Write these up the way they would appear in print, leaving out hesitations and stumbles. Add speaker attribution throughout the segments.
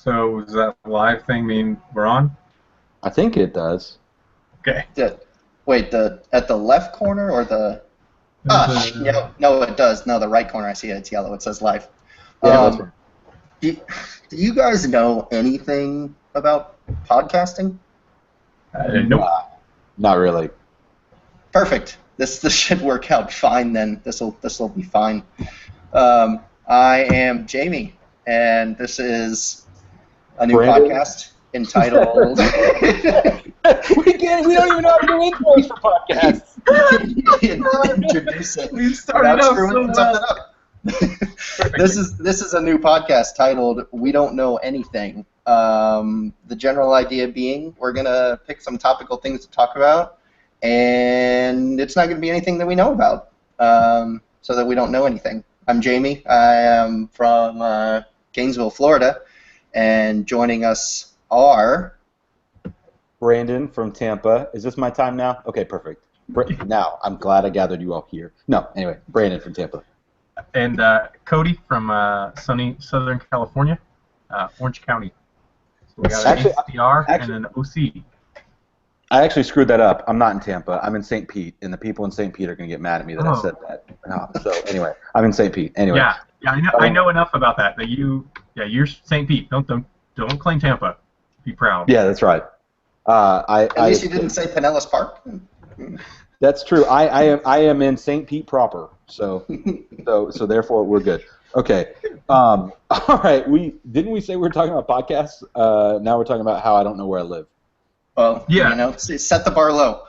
Speaker 1: So does that live thing mean we're on?
Speaker 2: I think it does.
Speaker 1: Okay.
Speaker 3: Wait, at the left corner or the? No, it does. No, the right corner. I see it. It's yellow. It says live.
Speaker 2: Yeah, that's right.
Speaker 3: Do you guys know anything about podcasting?
Speaker 1: Nope.
Speaker 2: Not really.
Speaker 3: Perfect. This should work out fine then. This'll be fine. I am Jamie, and this is a new podcast entitled.
Speaker 2: We don't even know how to do intros for podcasts.
Speaker 3: Introduce it.
Speaker 1: We started out so well.
Speaker 3: This is a new podcast titled "We Don't Know Anything." The general idea being we're gonna pick some topical things to talk about, and it's not gonna be anything that we know about, so that we don't know anything. I'm Jamie. I am from Gainesville, Florida, and joining us are
Speaker 2: Brandon from Tampa. Is this my time now? Okay, perfect. Now, I'm glad I gathered you all here. No, anyway, Brandon from Tampa.
Speaker 1: And Cody from sunny Southern California, Orange County. So we got an ACR and an OC.
Speaker 2: I actually screwed that up. I'm not in Tampa. I'm in St. Pete, and the people in St. Pete are going to get mad at me that I said that. So anyway, I'm in St. Pete. Anyway.
Speaker 1: Yeah, I know enough about that. That you're St. Pete. Don't claim Tampa. Be proud.
Speaker 2: Yeah, that's right.
Speaker 3: At least you didn't say Pinellas Park.
Speaker 2: That's true. I am in St. Pete proper. So therefore we're good. Okay. All right. Didn't we say we were talking about podcasts? Now we're talking about how I don't know where I live.
Speaker 3: Well, yeah. Set the bar low.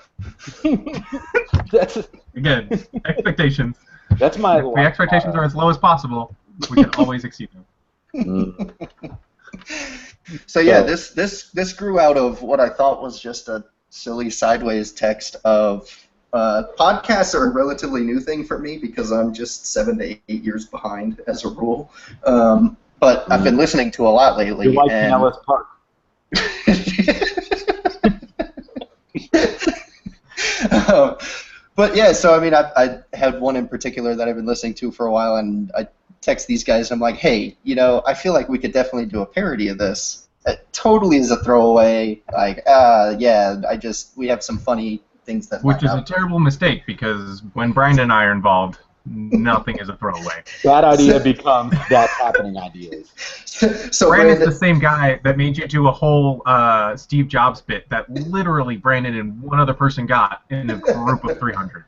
Speaker 1: Again, expectations.
Speaker 2: That's my.
Speaker 1: If the expectations are as low as possible, we can always exceed them.
Speaker 3: So yeah, this grew out of what I thought was just a silly sideways text of podcasts are a relatively new thing for me because I'm just 7 to 8 years behind as a rule. But I've been listening to a lot lately.
Speaker 2: You like Pinellas Park.
Speaker 3: But yeah, so I mean, I had one in particular that I've been listening to for a while, and I text these guys. And I'm like, hey, I feel like we could definitely do a parody of this. It totally is a throwaway. Like, we have some funny things that.
Speaker 1: Which is a terrible mistake because when Brian and I are involved, nothing is a throwaway.
Speaker 2: That idea becomes that's happening ideas.
Speaker 1: So Brandon's the same guy that made you do a whole Steve Jobs bit that literally Brandon and one other person got in a group of 300.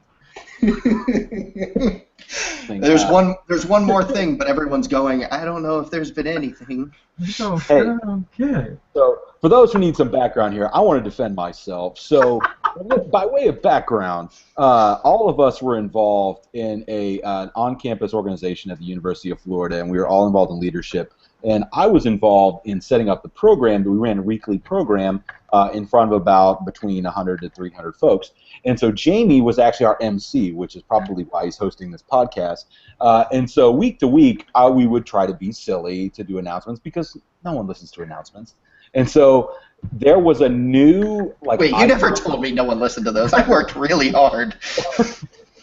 Speaker 3: There's one more thing, but everyone's going, I don't know if there's been anything.
Speaker 1: Okay.
Speaker 2: So for those who need some background here, I want to defend myself. So by way of background, all of us were involved in an on-campus organization at the University of Florida, and we were all involved in leadership. And I was involved in setting up the program. We ran a weekly program in front of between 100 to 300 folks. And so Jamie was actually our MC, which is probably why he's hosting this podcast. And so week to week, we would try to be silly to do announcements because no one listens to announcements. And so there was a new
Speaker 3: Wait, you never told me no one listened to those. I worked really hard.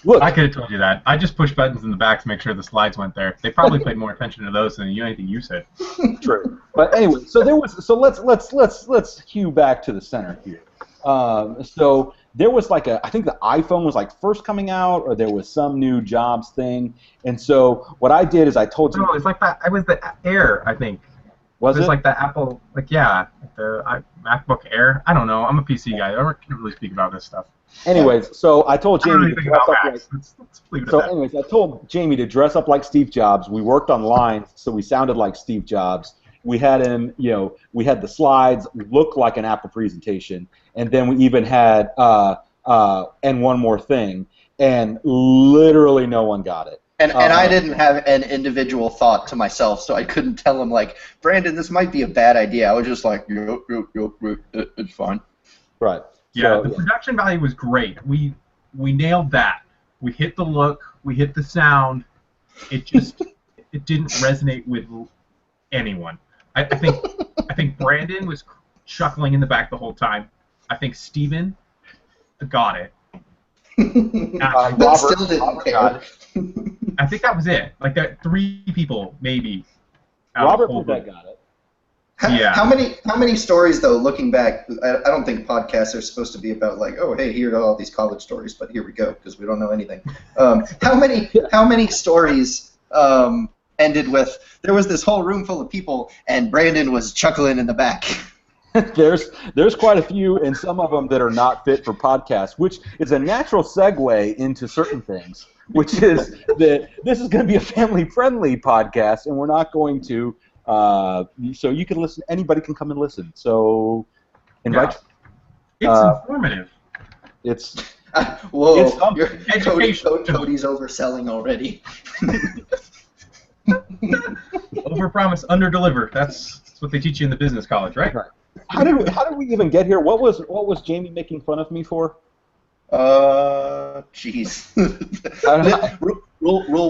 Speaker 2: Look,
Speaker 1: I could have told you that. I just pushed buttons in the back to make sure the slides went there. They probably paid more attention to those than anything you said.
Speaker 2: True. But anyway, let's cue back to the center here. So there was I think the iPhone was first coming out, or there was some new Jobs thing. And so what I did is I told you.
Speaker 1: No, it's like that. It was the Air, I think.
Speaker 2: Was it?
Speaker 1: Like the Apple, the MacBook Air. I don't know. I'm a PC guy. I can't really speak about this stuff.
Speaker 2: Anyways, so I told Jamie to dress up
Speaker 1: like. Let's leave it
Speaker 2: so
Speaker 1: at that.
Speaker 2: anyways, I told Jamie to dress up like Steve Jobs. We worked on lines, so we sounded like Steve Jobs. We had him, we had the slides look like an Apple presentation, and then we even had and one more thing, and literally no one got it.
Speaker 3: And I didn't have an individual thought to myself, so I couldn't tell him, Brandon, this might be a bad idea. I was just like, it's fine.
Speaker 2: Right.
Speaker 1: Yeah, the production value was great. We nailed that. We hit the look. We hit the sound. It didn't resonate with anyone. I think Brandon was chuckling in the back the whole time. I think Steven got it.
Speaker 3: Robert still didn't care.
Speaker 1: I think that was it. Like that, 3 people maybe.
Speaker 2: Robert got it.
Speaker 1: Yeah.
Speaker 3: How many stories though? Looking back, I don't think podcasts are supposed to be about like, oh hey, here are all these college stories, but here we go because we don't know anything. How many stories ended with there was this whole room full of people and Brandon was chuckling in the back?
Speaker 2: There's quite a few, and some of them that are not fit for podcasts, which is a natural segue into certain things, which is that this is going to be a family-friendly podcast, and we're not going to. So you can listen. Anybody can come and listen. So invite.
Speaker 1: Yeah. It's informative.
Speaker 2: It's
Speaker 3: whoa.
Speaker 2: It's
Speaker 3: You're, Cody's overselling already.
Speaker 1: Overpromise, underdeliver. That's what they teach you in the business college, right?
Speaker 2: Right. How did we even get here? What was Jamie making fun of me for?
Speaker 3: Jeez. Rule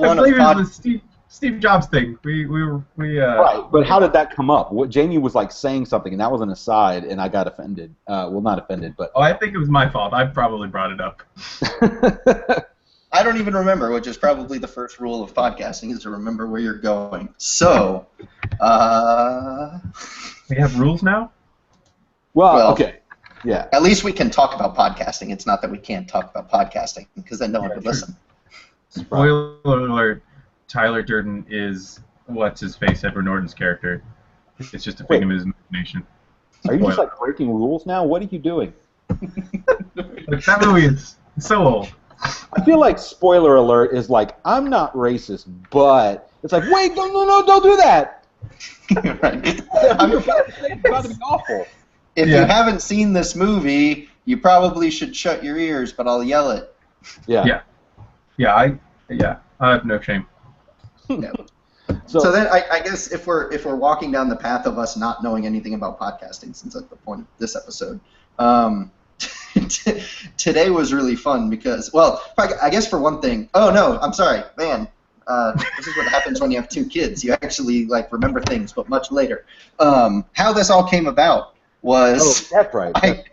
Speaker 1: I
Speaker 3: one
Speaker 1: believe
Speaker 3: of
Speaker 1: it was the Steve Jobs thing. We
Speaker 2: Right, but how did that come up? What Jamie was like saying something, and that was an aside, and I got offended. Well, not offended, but.
Speaker 1: Oh, I think it was my fault. I probably brought it up.
Speaker 3: I don't even remember, which is probably the first rule of podcasting, is to remember where you're going. So,
Speaker 1: we have rules now?
Speaker 2: Well, okay. Yeah.
Speaker 3: At least we can talk about podcasting. It's not that we can't talk about podcasting, because then no one would listen.
Speaker 1: Spoiler alert, Tyler Durden is what's-his-face, Edward Norton's character. It's just a figment of his imagination.
Speaker 2: Are you just like breaking rules now? What are you doing?
Speaker 1: Like, that movie is so old.
Speaker 2: I feel like spoiler alert is like, I'm not racist, but it's like, wait, no, don't do that.
Speaker 3: Right.
Speaker 2: I'm about to be awful.
Speaker 3: If you haven't seen this movie, you probably should shut your ears, but I'll yell it.
Speaker 2: Yeah.
Speaker 1: I have no shame.
Speaker 3: Yeah. So then I guess if we're walking down the path of us not knowing anything about podcasting, since that's the point of this episode, today was really fun because, well, I guess for one thing, oh no, I'm sorry, man. This is what happens when you have two kids. You actually like remember things, but much later. How this all came about was
Speaker 2: that's right.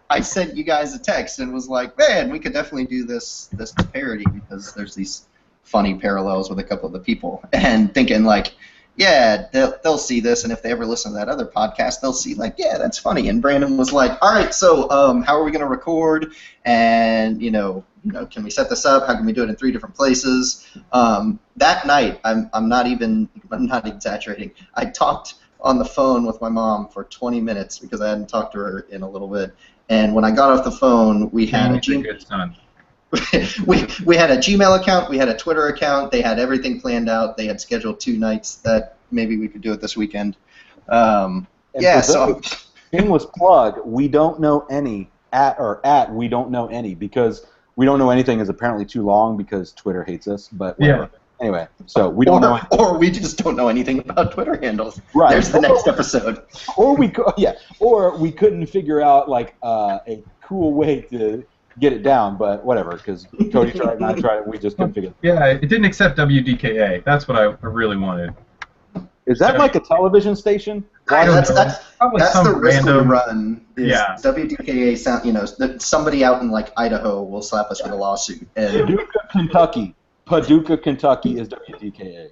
Speaker 3: I sent you guys a text and was like, man, we could definitely do this parody because there's these funny parallels with a couple of the people, and thinking like, yeah, they'll see this, and if they ever listen to that other podcast, they'll see like, yeah, that's funny. And Brandon was like, all right, so how are we gonna record? And you know, can we set this up? How can we do it in 3 different places? That night, I'm not exaggerating. I talked on the phone with my mom for 20 minutes because I hadn't talked to her in a little bit. And when I got off the phone, we had a we had a Gmail account, we had a Twitter account. They had everything planned out. They had scheduled 2 nights that maybe we could do it this weekend. So
Speaker 2: shameless plug. We don't know any at we don't know any because we don't know anything is apparently too long because Twitter hates us. But whatever.
Speaker 3: Yeah.
Speaker 2: Anyway, so we don't know.
Speaker 3: Or we just don't know anything about Twitter handles.
Speaker 2: Right.
Speaker 3: There's the next episode.
Speaker 2: Or we couldn't figure out like a cool way to get it down, but whatever, because Cody tried and I tried, we just couldn't figure it out.
Speaker 1: Yeah, it didn't accept WDKA. That's what I really wanted.
Speaker 2: Is that like a television station?
Speaker 3: That's the risk we
Speaker 1: random
Speaker 3: run. WDKA sound, somebody out in like Idaho will slap us with a lawsuit. And
Speaker 2: Paducah, Kentucky is WDKA.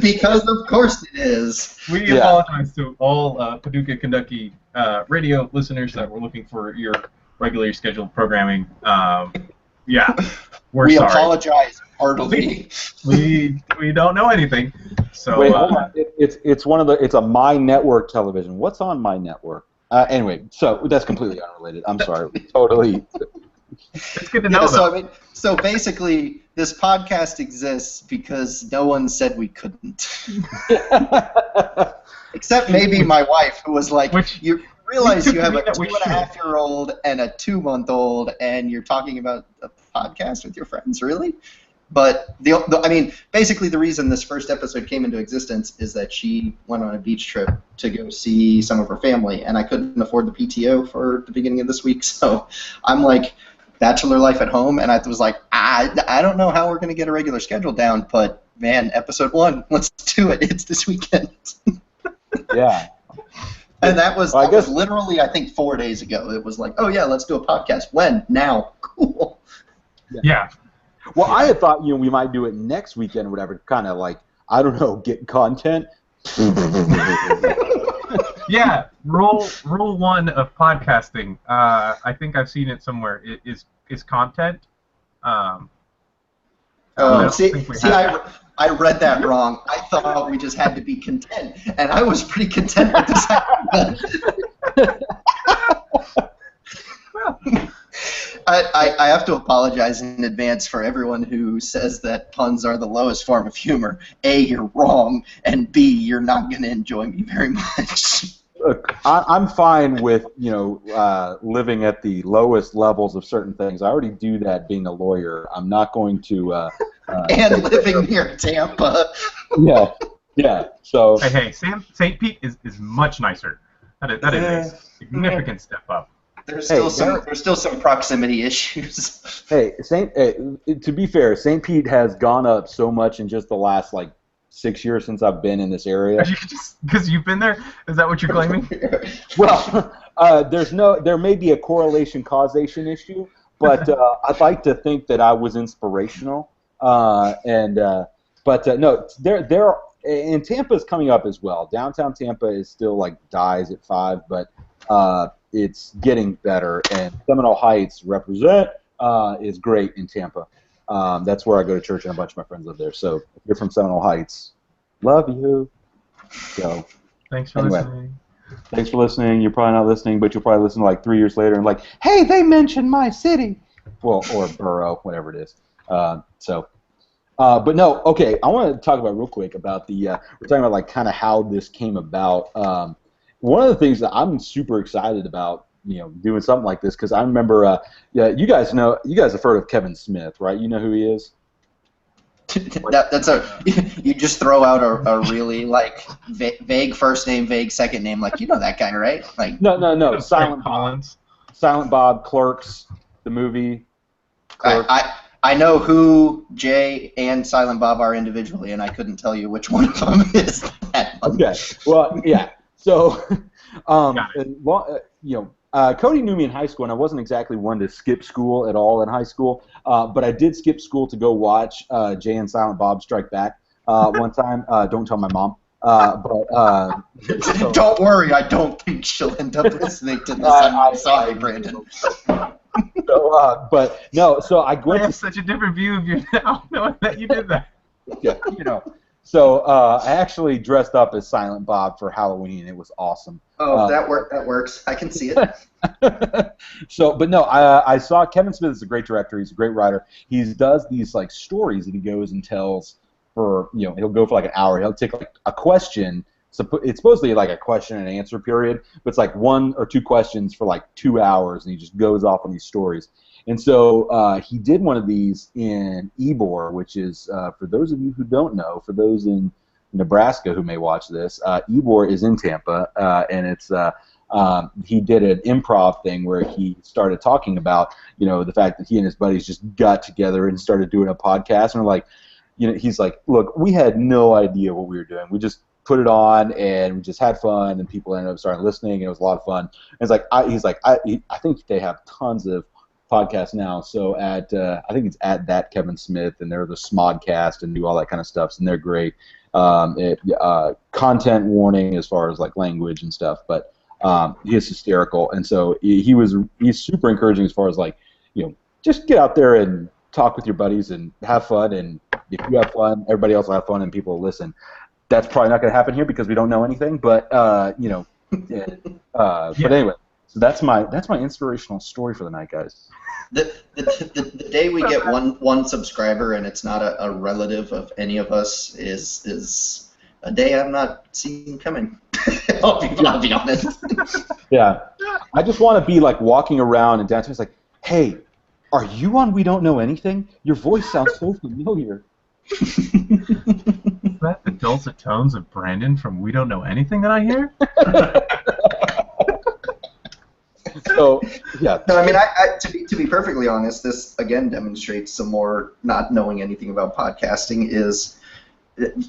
Speaker 3: Because of course it is.
Speaker 1: We apologize to all Paducah, Kentucky radio listeners that were looking for your regularly scheduled programming. We sorry.
Speaker 3: Apologize heartily.
Speaker 1: We don't know anything. So
Speaker 2: wait, hold on. It's a My Network television. What's on My Network? Anyway, so that's completely unrelated. I'm sorry. Totally.
Speaker 1: It's good to know.
Speaker 3: So basically, this podcast exists because no one said we couldn't. Except maybe my wife, who was like, you realize you have a 2.5-year-old and a 2-month-old, and you're talking about a podcast with your friends, really? But basically the reason this first episode came into existence is that she went on a beach trip to go see some of her family, and I couldn't afford the PTO for the beginning of this week, so I'm like, bachelor life at home, and I was like, I don't know how we're going to get a regular schedule down, but man, episode 1, let's do it. It's this weekend.
Speaker 2: Yeah.
Speaker 3: And that was literally, I think, 4 days ago. It was like, oh yeah, let's do a podcast. When? Now. Cool.
Speaker 1: Yeah.
Speaker 2: Well, I had thought we might do it next weekend or whatever, kind of like, I don't know, get content
Speaker 1: Yeah, rule one of podcasting. I think I've seen it somewhere. Is content. I
Speaker 3: Oh,
Speaker 1: don't
Speaker 3: see,
Speaker 1: think we
Speaker 3: see,
Speaker 1: have
Speaker 3: I read that wrong. I thought we just had to be content, and I was pretty content with this idea. I have to apologize in advance for everyone who says that puns are the lowest form of humor. A, you're wrong, and B, you're not going to enjoy me very much.
Speaker 2: Look, I'm fine with living at the lowest levels of certain things. I already do that being a lawyer. I'm not going to.
Speaker 3: And living near Tampa.
Speaker 2: Yeah. So.
Speaker 1: Hey, St. Pete is much nicer. That is a significant step up.
Speaker 3: There's still some proximity issues.
Speaker 2: Hey, to be fair, St. Pete has gone up so much in just the last 6 years since I've been in this area.
Speaker 1: Because you've been there? Is that what you're claiming?
Speaker 2: Well, there may be a correlation causation issue, but I'd like to think that I was inspirational. No, and Tampa's coming up as well. Downtown Tampa is still dies at 5, but it's getting better. And Seminole Heights is great in Tampa. That's where I go to church, and a bunch of my friends live there. So if you're from Seminole Heights, love you. So
Speaker 1: thanks for listening.
Speaker 2: Thanks for listening. You're probably not listening, but you'll probably listen 3 years later and hey, they mentioned my city. Well, or borough, whatever it is. But no, okay. I want to talk about real quick about we're talking about kind of how this came about. One of the things that I'm super excited about, doing something like this, because I remember, you guys have heard of Kevin Smith, right? You know who he is?
Speaker 3: You just throw out a really vague first name, vague second name, you know that guy, right?
Speaker 2: No.
Speaker 1: Silent Collins.
Speaker 2: Silent Bob, Clerks, the movie. Clerks.
Speaker 3: I know who Jay and Silent Bob are individually, and I couldn't tell you which one of them is that one.
Speaker 2: Okay. Well, yeah. So, Cody knew me in high school, and I wasn't exactly one to skip school at all in high school, but I did skip school to go watch Jay and Silent Bob Strike Back one time. Don't tell my mom.
Speaker 3: Don't worry, I don't think she'll end up listening to this. I'm sorry, Brandon.
Speaker 2: So I went.
Speaker 1: I have such a different view of you now, knowing that you did that.
Speaker 2: Yeah, So I actually dressed up as Silent Bob for Halloween. It was awesome.
Speaker 3: Oh, that works. I can see it.
Speaker 2: I saw Kevin Smith is a great director. He's a great writer. He does these stories that he goes and tells for he'll go for an hour. He'll take a question. So it's supposedly a question and answer period, but it's 1 or 2 questions for 2 hours, and he just goes off on these stories. And so he did one of these in Ybor, which is, for those of you who don't know, for those in Nebraska who may watch this, Ybor is in Tampa, and it's he did an improv thing where he started talking about the fact that he and his buddies just got together and started doing a podcast, and he's look, we had no idea what we were doing. We just put it on and we just had fun, and people ended up starting listening, and it was a lot of fun. And I think they have tons of podcasts now. So I think it's at that Kevin Smith, and they're the Smodcast and do all that kind of stuff, and they're great. Content warning as far as language and stuff, but he is hysterical, and so he's super encouraging as far as just get out there and talk with your buddies and have fun, and if you have fun, everybody else will have fun, and people will listen. That's probably not going to happen here because we don't know anything, but But anyway, so that's my inspirational story for the night, guys.
Speaker 3: The day we get one subscriber and it's not a relative of any of us is a day I'm not seeing coming. I'll be honest.
Speaker 2: Yeah, I just want to be walking around and dancing. It's hey, are you on We Don't Know Anything? Your voice sounds so familiar.
Speaker 1: Is that the dulcet tones of Brandon from We Don't Know Anything that I hear?
Speaker 2: So, yeah.
Speaker 3: No, I mean, to be perfectly honest, this again demonstrates some more not knowing anything about podcasting is,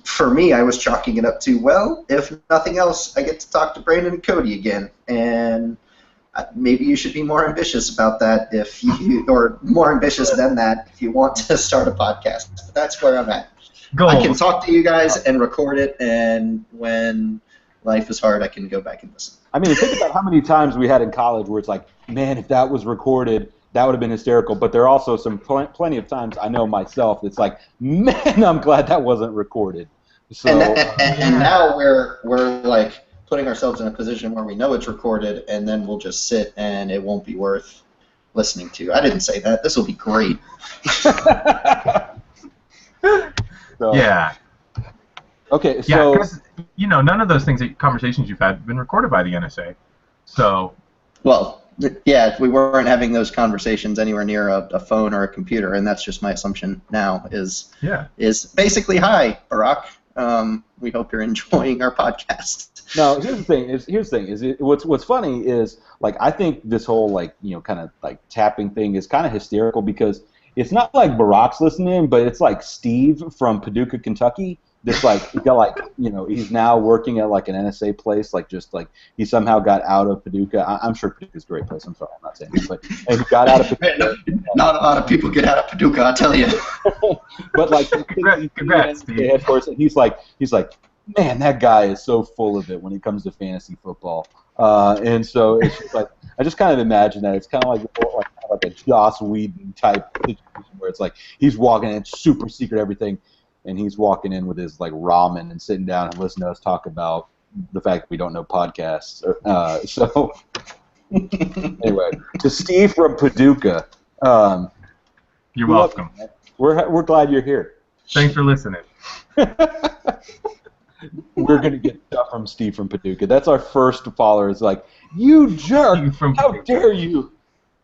Speaker 3: for me, I was chalking it up to, well, if nothing else, I get to talk to Brandon and Cody again, and maybe you should be more ambitious about that or more ambitious than that if you want to start a podcast. But that's where I'm at.
Speaker 1: Goals.
Speaker 3: I can talk to you guys and record it, and when life is hard, I can go back and listen.
Speaker 2: I mean, think about how many times we had in college where it's like, man, if that was recorded, that would have been hysterical. But there are also plenty of times I know myself. It's like, man, I'm glad that wasn't recorded. So,
Speaker 3: and now we're like putting ourselves in a position where we know it's recorded, and then we'll just sit and it won't be worth listening to. I didn't say that. This will be great.
Speaker 2: So,
Speaker 1: Yeah.
Speaker 2: Okay,
Speaker 1: Yeah,
Speaker 2: so
Speaker 1: 'cause, none of those conversations you've had have been recorded by the NSA. So.
Speaker 3: Well, yeah, we weren't having those conversations anywhere near a phone or a computer, and that's just my assumption now. Is basically, hi, Barack. We hope you're enjoying our podcast.
Speaker 2: No, here's the thing. What's funny is, like, I think this whole kind of like tapping thing is kind of hysterical because it's not like Barack's listening, but it's like Steve from Paducah, Kentucky. This he's now working at like an NSA place, he somehow got out of Paducah. I'm sure Paducah's a great place. I'm sorry, I'm not saying that, but he got out of Paducah.
Speaker 3: Not a lot of people get out of Paducah, I'll tell you.
Speaker 2: But
Speaker 1: congrats, Steve.
Speaker 2: Of course, he's like, man, that guy is so full of it when it comes to fantasy football. And so it's just like, I just kind of imagine that it's kind of like a Joss Whedon type situation where it's like he's walking in super secret everything. And he's walking in with his ramen and sitting down and listening to us talk about the fact that we don't know podcasts. So anyway, to Steve from Paducah.
Speaker 1: You're welcome.
Speaker 2: We're glad you're here.
Speaker 1: Thanks for listening.
Speaker 2: We're gonna get stuff from Steve from Paducah. That's our first follower. It's like, you jerk! How dare you?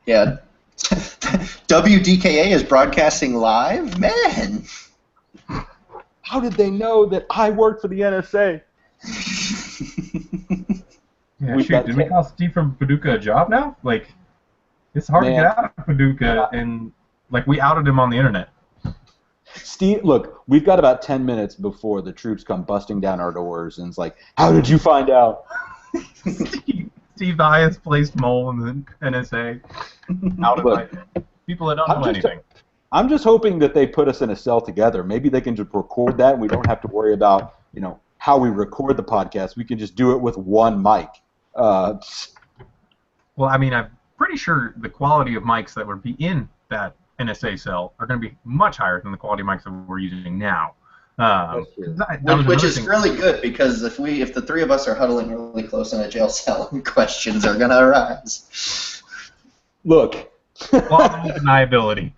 Speaker 3: Yeah. WDKA is broadcasting live, man.
Speaker 2: How did they know that I worked for the NSA?
Speaker 1: Yeah, did we call Steve from Paducah a job now? It's hard to get out of Paducah, and we outed him on the internet.
Speaker 2: Steve, look, we've got about 10 minutes before the troops come busting down our doors, and it's like, how did you find out?
Speaker 1: Steve, the highest placed mole in the NSA. People that don't know anything.
Speaker 2: I'm just hoping that they put us in a cell together. Maybe they can just record that, and we don't have to worry about, how we record the podcast. We can just do it with one mic.
Speaker 1: Well, I mean, I'm pretty sure the quality of mics that would be in that NSA cell are going to be much higher than the quality mics that we're using now.
Speaker 3: Which is really good, because if the three of us are huddling really close in a jail cell, questions are going to arise.
Speaker 2: Look.
Speaker 1: Plausible deniability.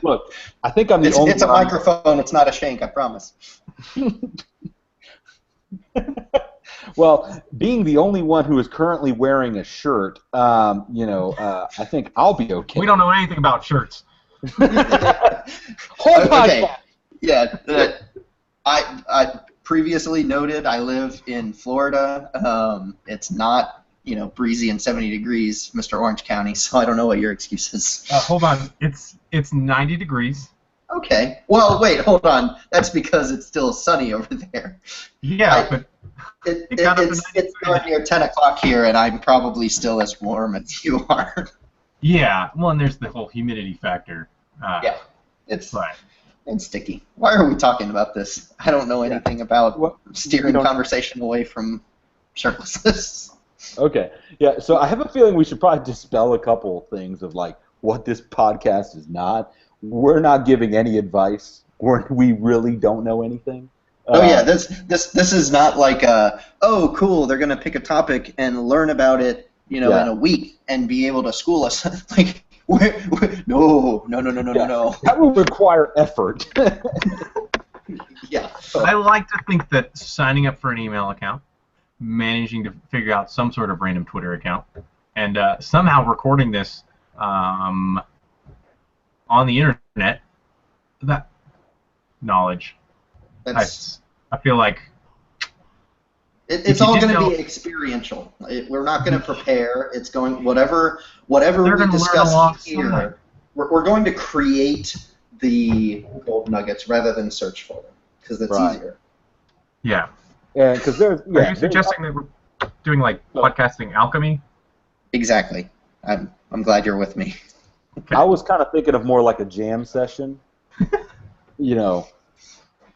Speaker 2: Look, I think I'm the only.
Speaker 3: It's a microphone. It's not a shank. I promise.
Speaker 2: Well, being the only one who is currently wearing a shirt, I think I'll be okay.
Speaker 1: We don't know anything about shirts.
Speaker 3: Okay. Yeah. I previously noted I live in Florida. It's not breezy and 70 degrees, Mr. Orange County, so I don't know what your excuse is.
Speaker 1: Hold on. It's 90 degrees.
Speaker 3: Okay. Well, wait, hold on. That's because it's still sunny over there.
Speaker 1: Yeah, but
Speaker 3: it's dark near 10 o'clock here, and I'm probably still as warm as you are.
Speaker 1: Yeah. Well, and there's the whole humidity factor.
Speaker 3: Yeah. It's sticky. Why are we talking about this? I don't know anything about steering conversation away from shirtlessness.
Speaker 2: Okay. Yeah, so I have a feeling we should probably dispel a couple of things of what this podcast is not. We're not giving any advice. We really don't know anything.
Speaker 3: This is not like cool, they're gonna pick a topic and learn about it, in a week and be able to school us. No.
Speaker 2: That will require effort.
Speaker 3: Yeah.
Speaker 1: I like to think that signing up for an email account, managing to figure out some sort of random Twitter account, and somehow recording this on the internet, that knowledge. I feel like
Speaker 3: it's all going to be experiential. We're not going to prepare. It's going whatever we discuss here. We're going to create the gold nuggets rather than search for them, because that's easier.
Speaker 1: Yeah.
Speaker 2: Yeah, because
Speaker 1: Are you suggesting that we're doing podcasting alchemy?
Speaker 3: Exactly. I'm glad you're with me.
Speaker 2: Okay. I was kind of thinking of more like a jam session.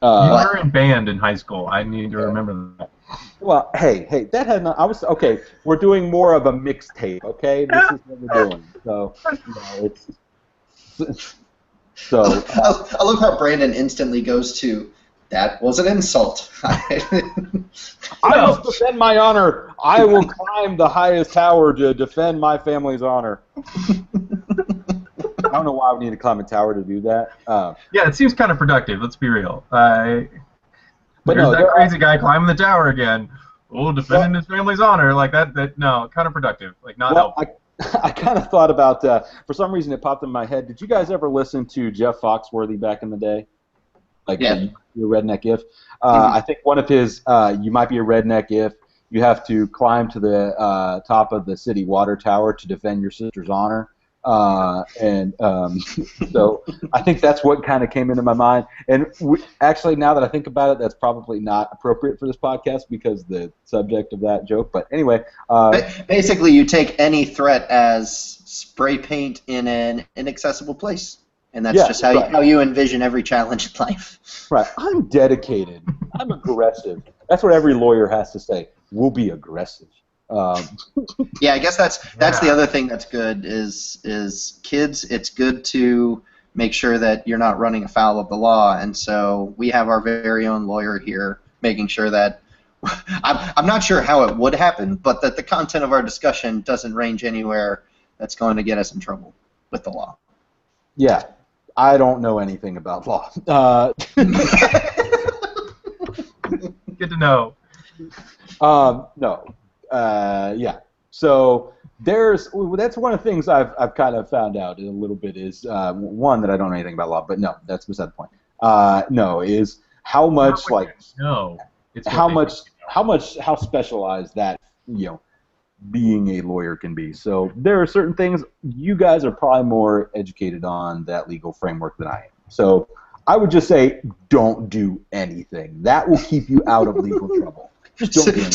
Speaker 1: You were in band in high school. I need to remember that.
Speaker 2: Well, hey, that had not. I was okay. We're doing more of a mixtape. Okay, this is what we're doing. So, it's so.
Speaker 3: I love how Brandon instantly goes to, that was an insult.
Speaker 2: I must defend my honor. I will climb the highest tower to defend my family's honor. I don't know why we need to climb a tower to do that.
Speaker 1: Yeah, it seems kind of productive. Let's be real.
Speaker 2: But
Speaker 1: there's
Speaker 2: no,
Speaker 1: that crazy guy climbing the tower again. Oh, defending his family's honor. Like that. No, kind of productive. Like not helpful.
Speaker 2: I kind of thought about, for some reason it popped in my head, did you guys ever listen to Jeff Foxworthy back in the day? Like,
Speaker 3: yeah.
Speaker 2: Your redneck if? I think one of his, you might be a redneck if you have to climb to the top of the city water tower to defend your sister's honor. So I think that's what kind of came into my mind. And actually, now that I think about it, that's probably not appropriate for this podcast because the subject of that joke. But anyway.
Speaker 3: Basically, you take any threat as spray paint in an inaccessible place. And that's just how you envision every challenge in life.
Speaker 2: Right. I'm dedicated. I'm aggressive. That's what every lawyer has to say. We'll be aggressive.
Speaker 3: Yeah, I guess that's the other thing that's good is kids. It's good to make sure that you're not running afoul of the law, and so we have our very own lawyer here making sure that I'm not sure how it would happen, but that the content of our discussion doesn't range anywhere that's going to get us in trouble with the law.
Speaker 2: Yeah, I don't know anything about law.
Speaker 1: Good to know.
Speaker 2: No. Yeah. So that's one of the things I've kind of found out a little bit is one, that I don't know anything about law, but no, that's beside the point. No, is how much how specialized that being a lawyer can be. So there are certain things you guys are probably more educated on that legal framework than I am. So I would just say don't do anything. That will keep you out of legal trouble. Just don't do anything.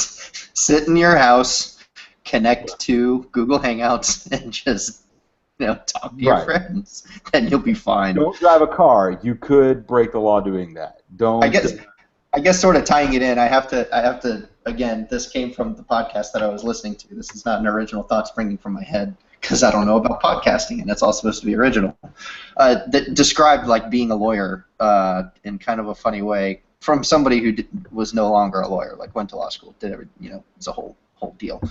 Speaker 3: Sit in your house, connect to Google Hangouts, and just talk to your friends. Then you'll be fine.
Speaker 2: Don't drive a car. You could break the law doing that. Don't.
Speaker 3: I guess sort of tying it in, I have to again, this came from the podcast that I was listening to. This is not an original thought springing from my head because I don't know about podcasting, and it's all supposed to be original. That described like being a lawyer in kind of a funny way from somebody who was no longer a lawyer, like went to law school, did every, it's a whole deal.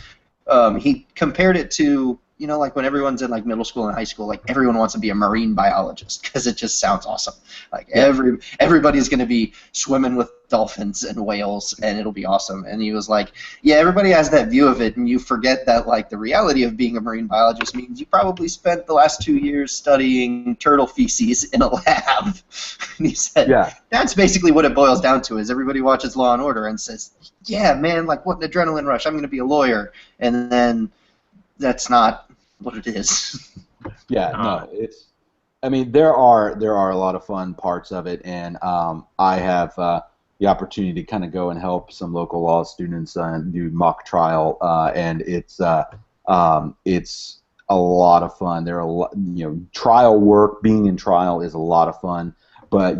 Speaker 3: He compared it to, like when everyone's in like middle school and high school, like everyone wants to be a marine biologist because it just sounds awesome. Like everybody's going to be swimming with dolphins and whales and it'll be awesome. And he was like, yeah, everybody has that view of it and you forget that like the reality of being a marine biologist means you probably spent the last 2 years studying turtle feces in a lab. And he said, that's basically what it boils down to is everybody watches Law and Order and says, yeah, man, like what an adrenaline rush. I'm going to be a lawyer. And then that's not what it is.
Speaker 2: Yeah, no, it's. I mean, there are a lot of fun parts of it, and I have the opportunity to kind of go and help some local law students do mock trial, and it's a lot of fun. There are trial work. Being in trial is a lot of fun, but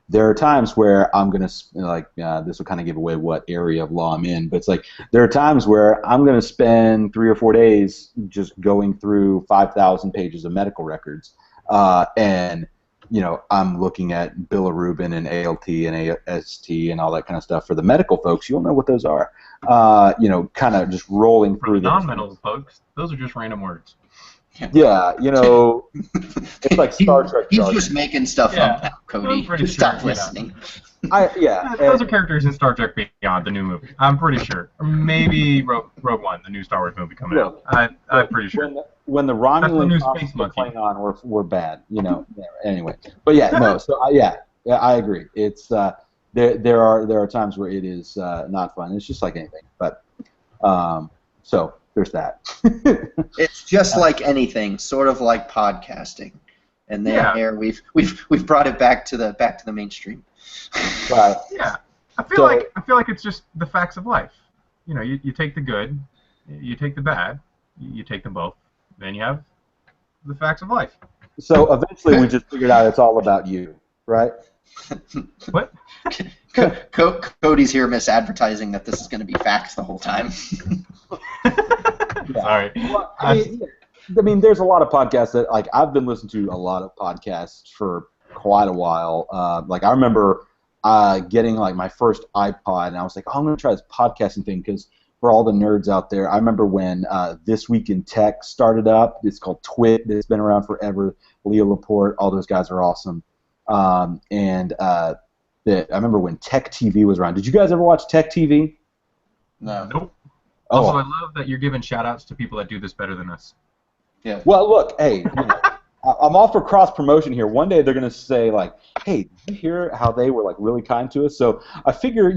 Speaker 2: there are times where I'm going to, this will kind of give away what area of law I'm in, but it's like there are times where I'm going to spend 3 or 4 days just going through 5,000 pages of medical records, and, I'm looking at bilirubin and ALT and AST and all that kind of stuff. For the medical folks, you'll know what those are, kind of just rolling through them.
Speaker 1: For non-medical folks, those are just random words.
Speaker 2: Yeah, it's like Star Trek.
Speaker 3: He's just making stuff up now, Cody. Just stop listening.
Speaker 1: Those are characters in Star Trek Beyond, the new movie. I'm pretty sure. Or maybe Rogue One, the new Star Wars movie coming out. I'm pretty sure.
Speaker 2: When the Romulan Klingons were bad, Anyway, but So I agree. It's there are times where it is not fun. It's just like anything, but so. There's that.
Speaker 3: It's just like anything, sort of like podcasting, and there we've brought it back to the mainstream.
Speaker 2: Right.
Speaker 1: Yeah, I feel like it's just the facts of life. You take the good, you take the bad, you take them both, then you have the facts of life.
Speaker 2: So eventually we just figured out it's all about you, right?
Speaker 1: What?
Speaker 3: Cody's here misadvertising that this is going to be facts the whole time.
Speaker 1: Sorry.
Speaker 2: Well, I mean, there's a lot of podcasts that, like, I've been listening to a lot of podcasts for quite a while. Like, I remember getting, like, my first iPod, and I was like, oh, I'm going to try this podcasting thing, because for all the nerds out there, I remember when This Week in Tech started up. It's called Twit. It's been around forever. Leo Laporte, all those guys are awesome. I remember when Tech TV was around. Did you guys ever watch Tech TV?
Speaker 3: No.
Speaker 1: Nope.
Speaker 2: Oh.
Speaker 1: Also, I love that you're giving shout-outs to people that do this better than us.
Speaker 3: Yeah.
Speaker 2: Well, look, hey, I'm all for cross-promotion here. One day they're going to say, like, hey, did you hear how they were, like, really kind to us? So I figure,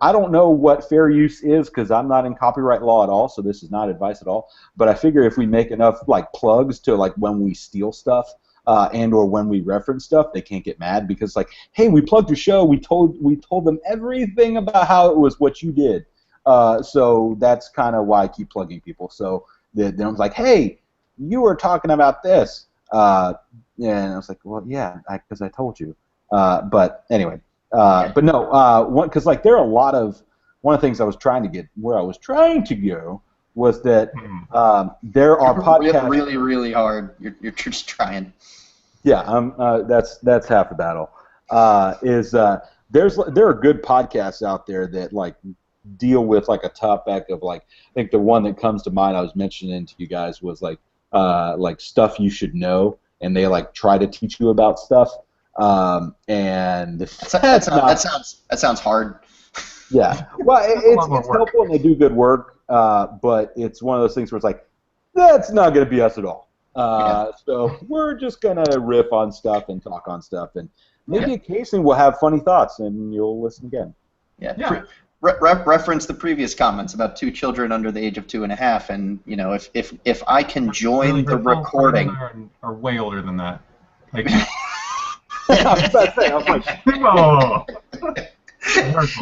Speaker 2: I don't know what fair use is because I'm not in copyright law at all, so this is not advice at all. But I figure if we make enough, like, plugs to, like, when we steal stuff and or when we reference stuff, they can't get mad because, like, hey, we plugged your show. We told them everything about how it was what you did. So that's kind of why I keep plugging people. So then I was like, hey, you were talking about this. And I was like, well, yeah, because I told you. But anyway, but no, because like there are a lot of one of the things I was trying to get where I was trying to go was that there are podcasts
Speaker 3: really, really hard. You're just trying.
Speaker 2: Yeah, that's half the battle. There are good podcasts out there that like deal with like a topic of like I think the one that comes to mind I was mentioning to you guys was like stuff you should know, and they like try to teach you about stuff. And
Speaker 3: that sounds hard.
Speaker 2: Yeah, well, it's helpful and they do good work, but it's one of those things where it's like that's not going to be us at all. So we're just going to riff on stuff and talk on stuff, and maybe occasionally we'll have funny thoughts and you'll listen again.
Speaker 3: Yeah. Reference the previous comments about 2 children under the age of 2.5, and if I can join
Speaker 1: really
Speaker 3: the recording,
Speaker 1: are way older than that. Like,
Speaker 2: I was about to say, I was like,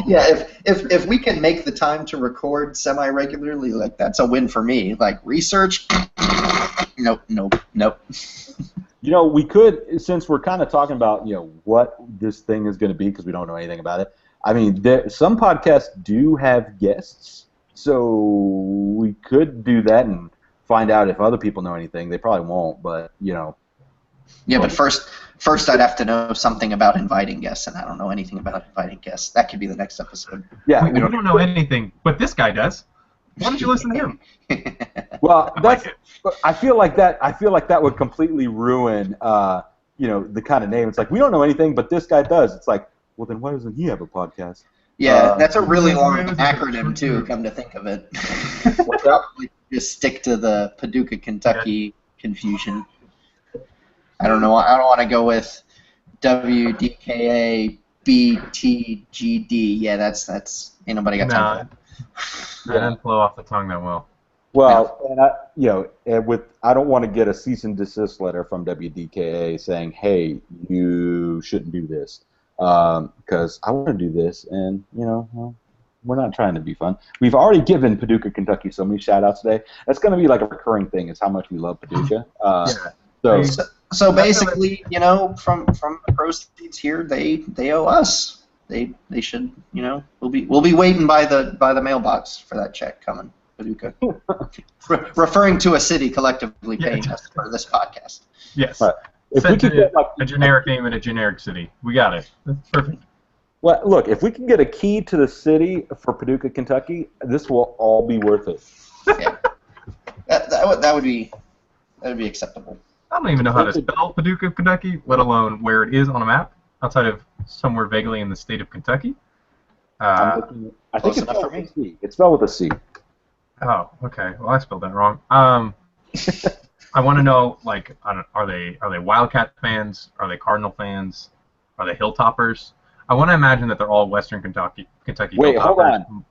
Speaker 3: yeah, if we can make the time to record semi-regularly, like that's a win for me. Like research, nope.
Speaker 2: We could, since we're kind of talking about what this thing is going to be because we don't know anything about it. I mean, some podcasts do have guests, so we could do that and find out if other people know anything. They probably won't, but Yeah,
Speaker 3: but first I'd have to know something about inviting guests, and I don't know anything about inviting guests. That could be the next episode.
Speaker 2: Yeah,
Speaker 1: we don't know anything, but this guy does. Why don't you listen to him?
Speaker 2: Well, I feel like that would completely ruin the kind of name. It's like we don't know anything, but this guy does. It's like, well, then why doesn't he have a podcast?
Speaker 3: Yeah, that's a really long acronym too. Come to think of it, we'll probably just stick to the Paducah, Kentucky confusion. I don't know. I don't want to go with WDKA BTGD. Yeah, that's ain't nobody got time for that.
Speaker 1: That didn't flow off the tongue that well.
Speaker 2: Well, and I don't want to get a cease and desist letter from WDKA saying, hey, you shouldn't do this. Because I want to do this, and we're not trying to be fun. We've already given Paducah, Kentucky so many shout-outs today. That's going to be like a recurring thing. Is how much we love Paducah.
Speaker 3: So basically, from the proceeds here, they owe us. They should, we'll be waiting by the mailbox for that check coming, Paducah. Referring to a city collectively paying us for this podcast.
Speaker 1: Yes.
Speaker 2: Right. If we could get
Speaker 1: a generic name in a generic city, we got it. That's perfect.
Speaker 2: Well, look, if we can get a key to the city for Paducah, Kentucky, this will all be worth it.
Speaker 3: Yeah, that would be acceptable.
Speaker 1: I don't even know how to spell Paducah, Kentucky, let alone where it is on a map outside of somewhere vaguely in the state of Kentucky.
Speaker 2: I think it's spelled with a C. It's spelled with a C.
Speaker 1: Oh, okay. Well, I spelled that wrong. I want to know, like, are they Wildcat fans? Are they Cardinal fans? Are they Hilltoppers? I want to imagine that they're all Western Kentucky
Speaker 2: Wait,
Speaker 1: Hilltoppers.
Speaker 2: Hold on.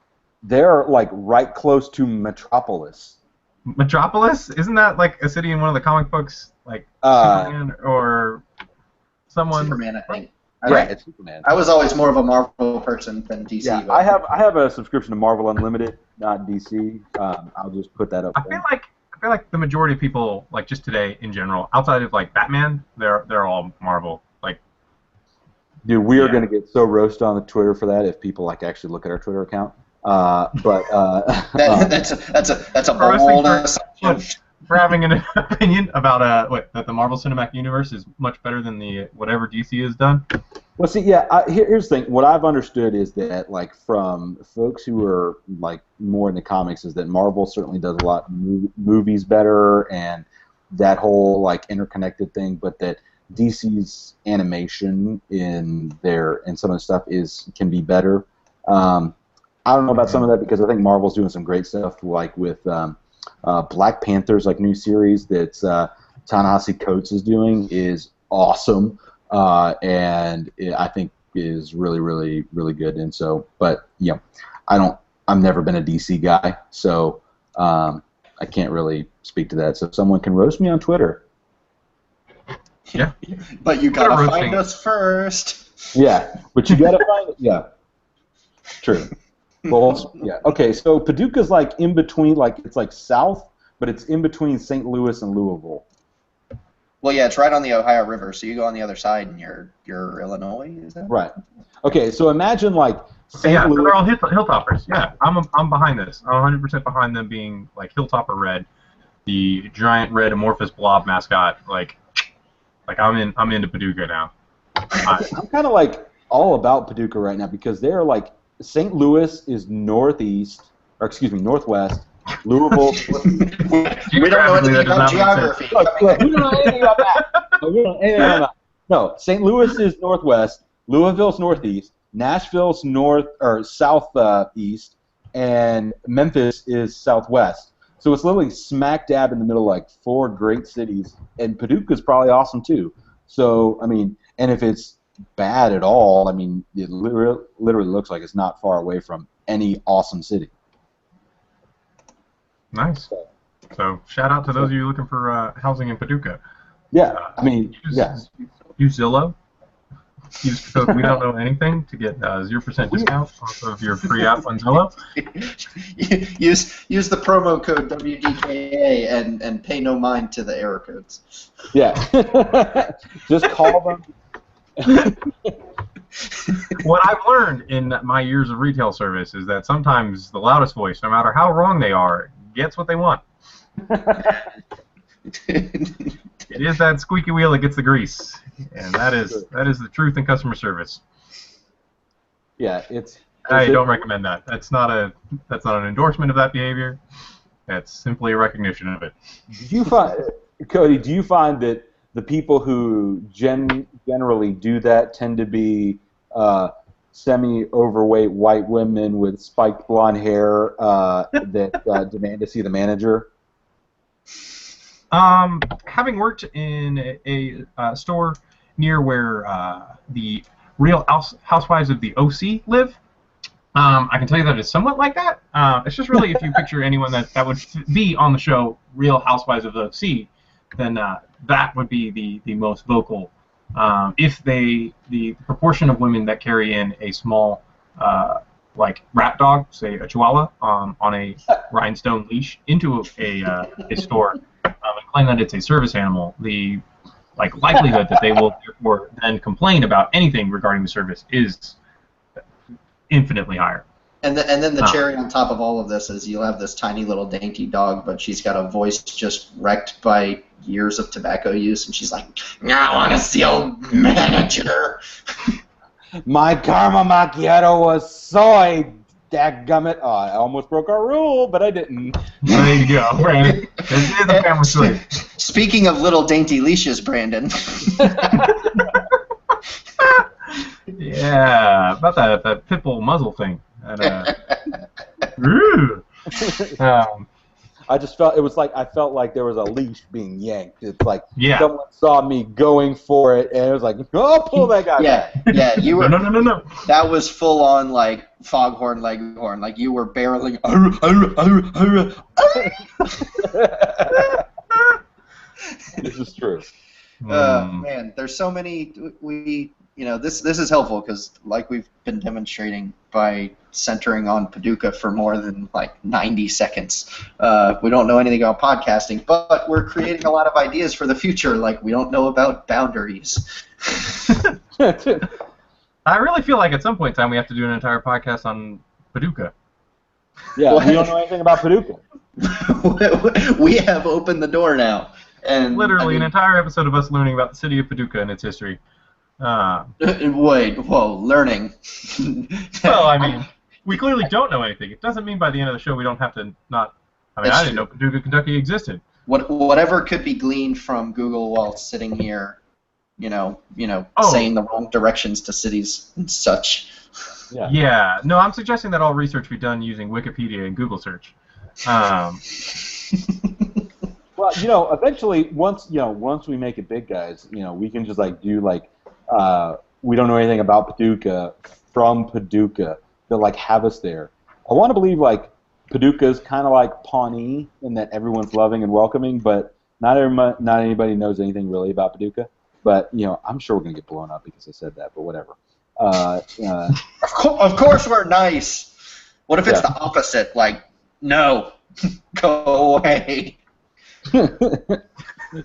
Speaker 2: They're like right close to Metropolis.
Speaker 1: Metropolis? Isn't that like a city in one of the comic books, like Superman or someone?
Speaker 3: Superman, I think.
Speaker 2: It's Superman.
Speaker 3: I was always more of a Marvel person than DC.
Speaker 2: Yeah, I have a subscription to Marvel Unlimited, not DC. I'll just put that up.
Speaker 1: I feel like the majority of people, like just today in general, outside of like Batman, they're all Marvel. Like
Speaker 2: Dude, we are going to get so roasted on the Twitter for that if people actually look at our Twitter account.
Speaker 3: That's a bold assumption.
Speaker 1: For having an opinion about that the Marvel Cinematic Universe is much better than the whatever DC has done.
Speaker 2: Well, see, here's the thing. What I've understood is that, from folks who are more into comics, is that Marvel certainly does a lot movies better and that whole interconnected thing, but that DC's animation in some of the stuff can be better. I don't know about some of that because I think Marvel's doing some great stuff, with Black Panther's new series that Ta-Nehisi Coates is doing is awesome. And I think is really, really, really good. And so, but I've never been a DC guy, so I can't really speak to that. So someone can roast me on Twitter.
Speaker 1: Yeah,
Speaker 3: but you gotta find us first.
Speaker 2: Yeah, but you gotta find it. Yeah, true. Well, yeah. Okay, so Paducah's in between, it's south, but it's in between St. Louis and Louisville.
Speaker 3: Well, yeah, it's right on the Ohio River, so you go on the other side and you're Illinois, is that?
Speaker 2: Right. Okay, so imagine Louis.
Speaker 1: So they're all hilltoppers. Yeah, I'm behind this. I'm 100% behind them being hilltopper red, the giant red amorphous blob mascot. I'm into Paducah now.
Speaker 2: I'm kind of all about Paducah right now because they're St. Louis is northwest. Louisville.
Speaker 3: We don't know anything about geography.
Speaker 2: We don't know anything about that. No, St. Louis is northwest. Louisville's northeast. Nashville's southeast, and Memphis is southwest. So it's literally smack dab in the middle, four great cities. And Paducah's probably awesome too. So and if it's bad at all, it literally looks like it's not far away from any awesome city.
Speaker 1: Nice. So shout out to those of you looking for housing in Paducah.
Speaker 2: Yeah,
Speaker 1: use Zillow. Use code We Don't Know Anything to get 0% discount off of your free app on Zillow.
Speaker 3: Use the promo code WDKA and pay no mind to the error codes.
Speaker 2: Yeah. Just call them.
Speaker 1: What I've learned in my years of retail service is that sometimes the loudest voice, no matter how wrong they are, gets what they want. It is that squeaky wheel that gets the grease, and that is the truth in customer service.
Speaker 2: Yeah,
Speaker 1: I don't recommend that. That's not an endorsement of that behavior. That's simply a recognition of it.
Speaker 2: Cody, do you find that the people who generally do that tend to be semi-overweight white women with spiked blonde hair that demand to see the manager?
Speaker 1: Having worked in a store near where the Real Housewives of the OC live, I can tell you that it's somewhat like that. It's just really if you picture anyone that would be on the show Real Housewives of the OC, then that would be the most vocal. If the proportion of women that carry in a small rat dog, say a Chihuahua, on a rhinestone leash into a store and claim that it's a service animal, the likelihood that they will therefore then complain about anything regarding the service is infinitely higher.
Speaker 3: And then the cherry on top of all of this is you'll have this tiny little dainty dog, but she's got a voice just wrecked by years of tobacco use, and she's like, I want to see old manager.
Speaker 2: My karma macchiato was soy, dadgummit. Oh, I almost broke our rule, but I didn't.
Speaker 1: There you go. Right. This is a family story.
Speaker 3: Speaking of little dainty leashes, Brandon.
Speaker 1: Yeah, about that pitbull muzzle thing.
Speaker 2: I just felt I felt like there was a leash being yanked. It's like someone saw me going for it, and it was like, oh, pull that guy back.
Speaker 3: Yeah, you were.
Speaker 1: No.
Speaker 3: That was full on foghorn leghorn, you were barreling.
Speaker 2: This is true.
Speaker 3: Man, there's so many. This is helpful because, we've been demonstrating by centering on Paducah for more than 90 seconds, we don't know anything about podcasting, but we're creating a lot of ideas for the future. We don't know about boundaries.
Speaker 1: I really feel like at some point in time we have to do an entire podcast on Paducah.
Speaker 2: Yeah, we don't know anything about Paducah.
Speaker 3: We have opened the door now. And
Speaker 1: Literally an entire episode of us learning about the city of Paducah and its history.
Speaker 3: Wait, whoa, learning.
Speaker 1: Well, I mean, we clearly don't know anything. It doesn't mean by the end of the show we don't have to not... I mean, I didn't know Paducah, Kentucky existed.
Speaker 3: Whatever could be gleaned from Google while sitting here, saying the wrong directions to cities and such.
Speaker 1: Yeah. No, I'm suggesting that all research be done using Wikipedia and Google search.
Speaker 2: Well, eventually, once we make it big, guys, we can just do we don't know anything about Paducah from Paducah. They'll have us there. I want to believe Paducah's kind of like Pawnee in that everyone's loving and welcoming, but not anybody knows anything really about Paducah. But I'm sure we're gonna get blown up because I said that. But whatever.
Speaker 3: Of course we're nice. What if it's the opposite? No, go away.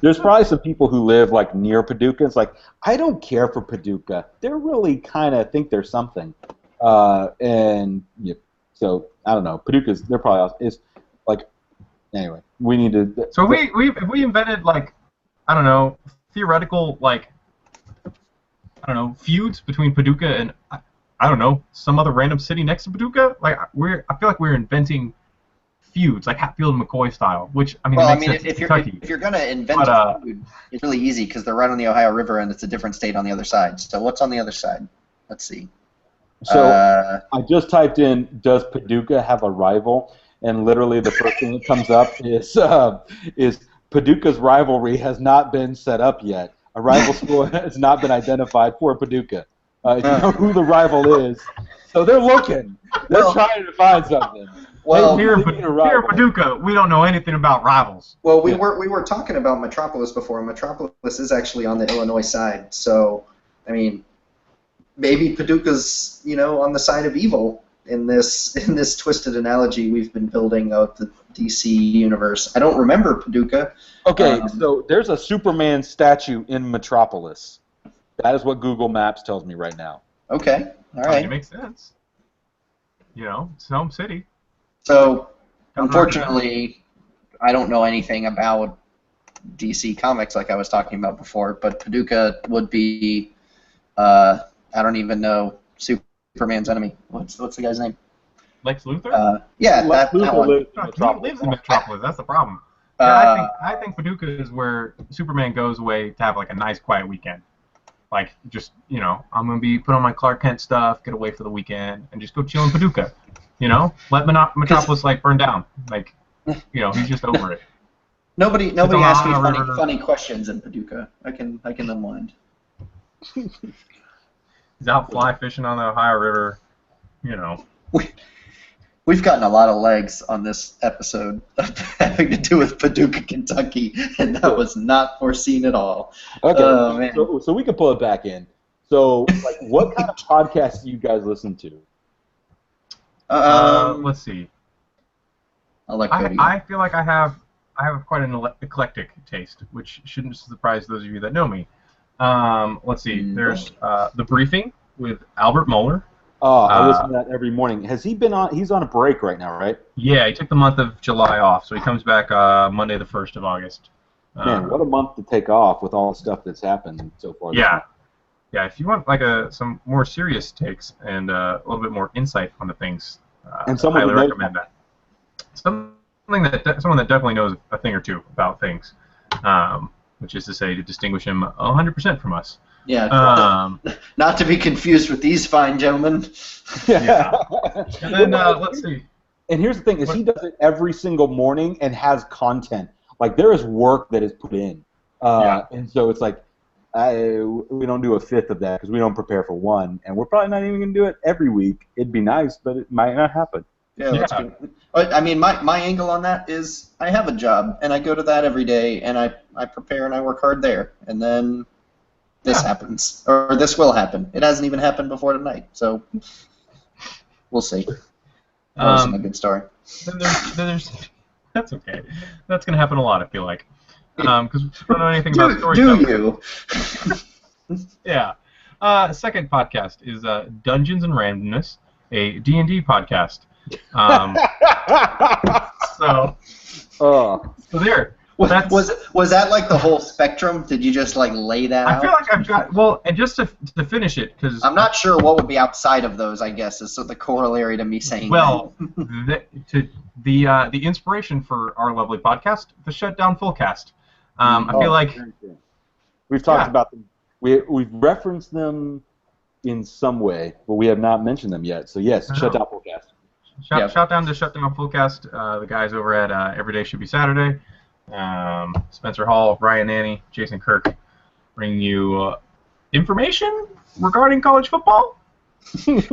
Speaker 2: There's probably some people who live near Paducah. It's I don't care for Paducah. They're really kind of think they're something. So I don't know. Paducah's they're probably anyway. We need to.
Speaker 1: So if we invented I don't know, theoretical I don't know, feuds between Paducah and I don't know, some other random city next to Paducah. I feel like we're inventing feuds, like Hatfield and McCoy style. Which I mean,
Speaker 3: if you're gonna invent a feud, it's really easy because they're right on the Ohio River and it's a different state on the other side. So what's on the other side? Let's see.
Speaker 2: So I just typed in, does Paducah have a rival? And literally the first thing that comes up is Paducah's rivalry has not been set up yet. A rival school has not been identified for Paducah. You know who the rival is. So they're looking. They're trying to find something.
Speaker 1: Well, here in Paducah, we don't know anything about rivals.
Speaker 3: Well, we were talking about Metropolis before. Metropolis is actually on the Illinois side. So, I mean, maybe Paducah's on the side of evil in this twisted analogy we've been building of the DC universe. I don't remember Paducah.
Speaker 2: Okay, so there's a Superman statue in Metropolis. That is what Google Maps tells me right now.
Speaker 3: Okay, all right.
Speaker 1: It makes sense. It's home city.
Speaker 3: So, unfortunately, I don't know anything about DC Comics like I was talking about before, but Paducah would be, I don't even know, Superman's enemy. What's the guy's name?
Speaker 1: Lex Luthor?
Speaker 3: Yeah, that one.
Speaker 1: He lives in Metropolis. That's the problem. I think Paducah is where Superman goes away to have a nice, quiet weekend. I'm gonna be put on my Clark Kent stuff, get away for the weekend, and just go chill in Paducah. Let Metropolis burn down. He's just over it.
Speaker 3: Nobody asks me funny questions in Paducah. I can unwind.
Speaker 1: He's out fly fishing on the Ohio River.
Speaker 3: We've gotten a lot of legs on this episode having to do with Paducah, Kentucky, and that was not foreseen at all.
Speaker 2: Okay, so we can pull it back in. So, what kind of podcasts do you guys listen to?
Speaker 1: Let's see.
Speaker 3: I
Speaker 1: feel like I have quite an eclectic taste, which shouldn't surprise those of you that know me. Let's see. There's The Briefing with Albert Mohler.
Speaker 2: Oh, I listen to that every morning. Has he been on? He's on a break right now, right?
Speaker 1: Yeah, he took the month of July off, so he comes back Monday the 1st of August.
Speaker 2: Man, what a month to take off with all the stuff that's happened so far.
Speaker 1: Yeah. Yeah, if you want some more serious takes and a little bit more insight on the things, I highly recommend that. Someone that definitely knows a thing or two about things, which is to say to distinguish him 100% from us.
Speaker 3: Yeah, not to be confused with these fine gentlemen.
Speaker 1: Yeah. And then let's see.
Speaker 2: And here's the thing: is he does it every single morning and has content. There is work that is put in, and so it's we don't do a fifth of that because we don't prepare for one, and we're probably not even gonna do it every week. It'd be nice, but it might not happen.
Speaker 3: Yeah, that's good. I mean, my angle on that is I have a job and I go to that every day and I prepare and I work hard there, and then this happens, or this will happen. It hasn't even happened before tonight, so we'll see. That wasn't a good story.
Speaker 1: There's that's okay. That's gonna happen a lot, I feel like, because we don't know anything about stories.
Speaker 3: Do you?
Speaker 1: Yeah. Second podcast is Dungeons and Randomness, a D&D podcast. Um, so there.
Speaker 3: Was that like the whole spectrum? Did you just like lay that out?
Speaker 1: I feel like I've got and just to finish it, because
Speaker 3: I'm not sure what would be outside of those. I guess is the corollary to me saying.
Speaker 1: Well, the inspiration for our lovely podcast, the Shutdown Fullcast. I feel like
Speaker 2: we've talked about them. We've referenced them in some way, but we have not mentioned them yet. So yes, Shutdown Fullcast.
Speaker 1: Shout down to Shutdown Fullcast. The guys over at Every Day Should Be Saturday. Spencer Hall, Ryan Nanny, Jason Kirk, bringing you information regarding college football.
Speaker 3: and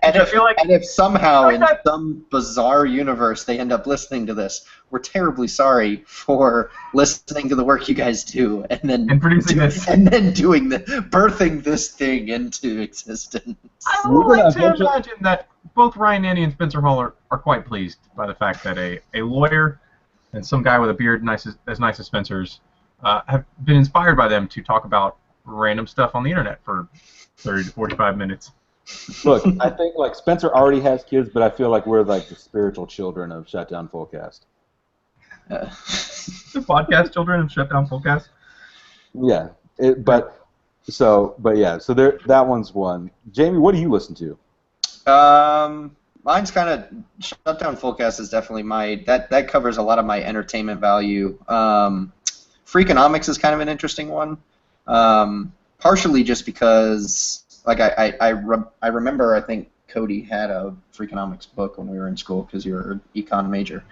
Speaker 3: if somehow in some bizarre universe they end up listening to this, we're terribly sorry for listening to the work you guys do and producing this and then birthing this thing into existence.
Speaker 1: I would like to imagine that both Ryan Nanny and Spencer Hall are quite pleased by the fact that a lawyer and some guy with a beard as nice as Spencer's have been inspired by them to talk about random stuff on the internet for 30 to 45 minutes.
Speaker 2: Look, I think like Spencer already has kids, but I feel like we're like the spiritual children of Shutdown Fullcast.
Speaker 1: The podcast children of Shutdown Fullcast.
Speaker 2: Yeah, so there. That one's one. Jamie, what do you listen to?
Speaker 3: Mine's kind of Shutdown Fullcast is definitely that covers a lot of my entertainment value. Freakonomics is kind of an interesting one, partially just because like I remember I think Cody had a Freakonomics book when we were in school because you were an econ major.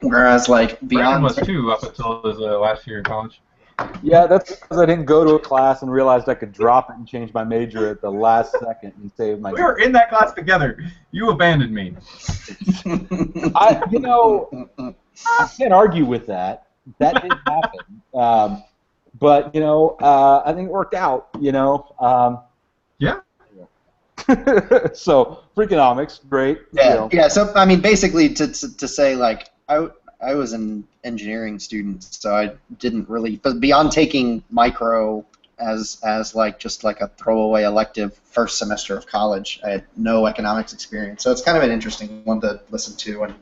Speaker 3: Whereas like beyond
Speaker 1: Brandon was too up until his last year in college.
Speaker 2: Yeah, that's because I didn't go to a class and realized I could drop it and change my major at the last second and save my.
Speaker 1: We were in that class together. You abandoned me.
Speaker 2: I can't argue with that. That didn't happen. But I think it worked out.
Speaker 1: Yeah.
Speaker 2: So Freakonomics, great.
Speaker 3: Yeah. So I mean, basically, to say like I was an engineering student, so I didn't really. But beyond taking micro as like just like a throwaway elective first semester of college, I had no economics experience. So it's kind of an interesting one to listen to. And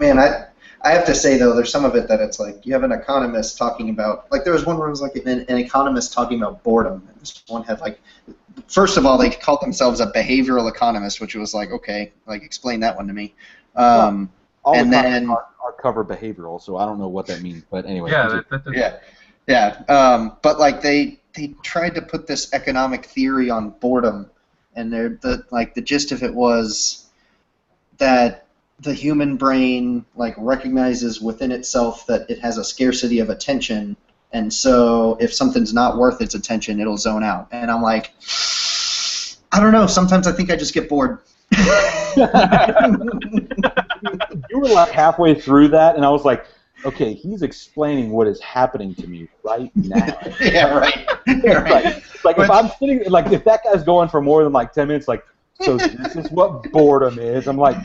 Speaker 3: man, I have to say though, there's some of it that it's like you have an economist talking about. Like there was one where it was like an economist talking about boredom. And this one had like. First of all, they called themselves a behavioral economist, which was like, okay, like explain that one to me.
Speaker 2: All
Speaker 3: and
Speaker 2: the
Speaker 3: then
Speaker 2: are cover behavioral, so I don't know what that means, but anyway.
Speaker 3: Yeah. But like they tried to put this economic theory on boredom, and the gist of it was that the human brain like recognizes within itself that it has a scarcity of attention, and so if something's not worth its attention, it'll zone out. And I'm like, I don't know. Sometimes I think I just get bored.
Speaker 2: You were like halfway through that, and I was like, okay, he's explaining what is happening to me right now.
Speaker 3: Yeah, right.
Speaker 2: Like if I'm sitting, like if that guy's going for more than like 10 minutes, like, so this is what boredom is. I'm like,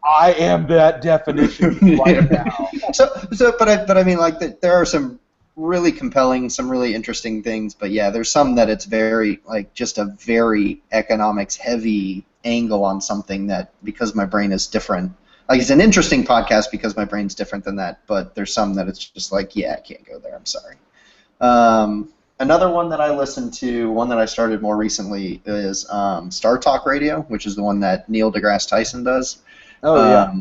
Speaker 2: I am that definition right now.
Speaker 3: But I mean, like there are some really compelling, some really interesting things, but yeah, there's some that it's very like just a very economics heavy angle on something that because my brain is different. Like it's an interesting podcast because my brain's different than that, but there's some that it's just like, yeah, I can't go there. I'm sorry. Another one that I listened to, one that I started more recently, is Star Talk Radio, which is the one that Neil deGrasse Tyson does.
Speaker 2: Oh yeah.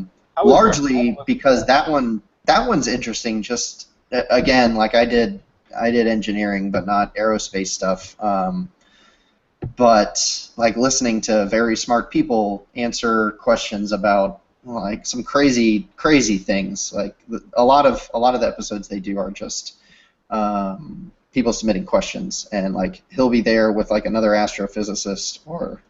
Speaker 3: Largely because that one's interesting. Just again, like I did engineering, but not aerospace stuff. But like listening to very smart people answer questions about like some crazy things. Like a lot of the episodes they do are just people submitting questions, and like he'll be there with like another astrophysicist or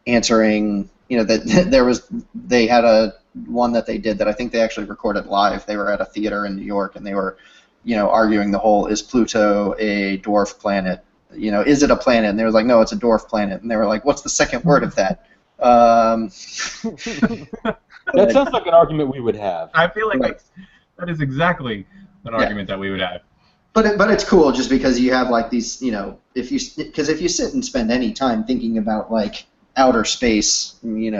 Speaker 3: answering. They had a one that they did that I think they actually recorded live. They were at a theater in New York, and they were arguing the whole, is Pluto a dwarf planet? Is it a planet? And they were like, no, it's a dwarf planet. And they were like, what's the second word of that?
Speaker 2: That sounds like an argument we would have.
Speaker 1: I feel like that is exactly an argument that we would have.
Speaker 3: But it's cool just because you have like these, if you sit and spend any time thinking about like outer space, you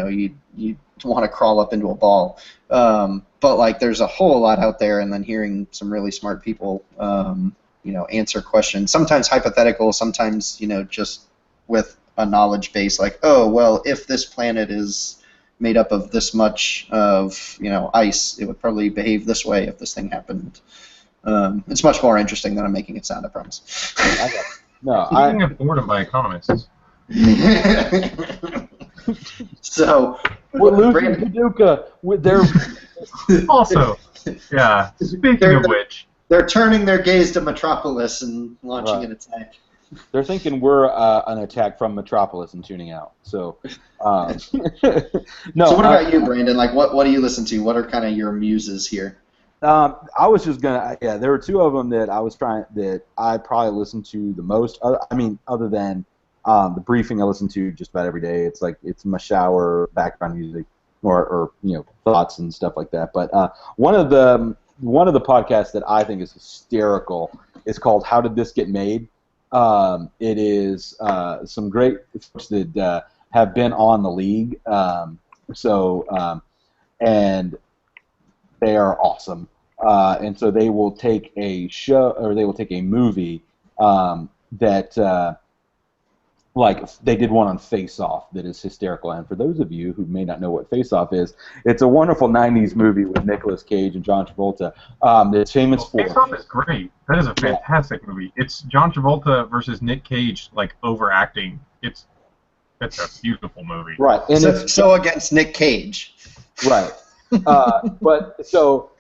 Speaker 3: want to crawl up into a ball. But like there's a whole lot out there, and then hearing some really smart people, answer questions, sometimes hypothetical, sometimes just with a knowledge base, like, oh well, if this planet is made up of this much of ice, it would probably behave this way if this thing happened. It's much more interesting than I'm making it sound, I promise.
Speaker 1: Speaking of boredom by economists.
Speaker 3: So
Speaker 2: we're losing Paducah. They're
Speaker 1: also, yeah. Speaking of which,
Speaker 3: they're turning their gaze to Metropolis and launching an attack.
Speaker 2: They're thinking we're an attack from Metropolis and tuning out. So, no.
Speaker 3: So what about you, Brandon? Like, what do you listen to? What are kind of your muses here?
Speaker 2: I was just gonna, there were two of them that I probably listen to the most. Other than the briefing, I listen to just about every day. It's my shower background music, or thoughts and stuff like that. But one of the podcasts that I think is hysterical is called "How Did This Get Made?" It is some great folks that have been on the league, and they are awesome. And so they will take a show, or they will take a movie that, like, they did one on Face Off that is hysterical. And for those of you who may not know what Face Off is, it's a wonderful 90s movie with Nicolas Cage and John Travolta. It's famous for...
Speaker 1: Face Off is great. That is a fantastic movie. It's John Travolta versus Nick Cage, like, overacting. It's a beautiful movie.
Speaker 2: Right. And
Speaker 3: so against Nick Cage.
Speaker 2: Right. So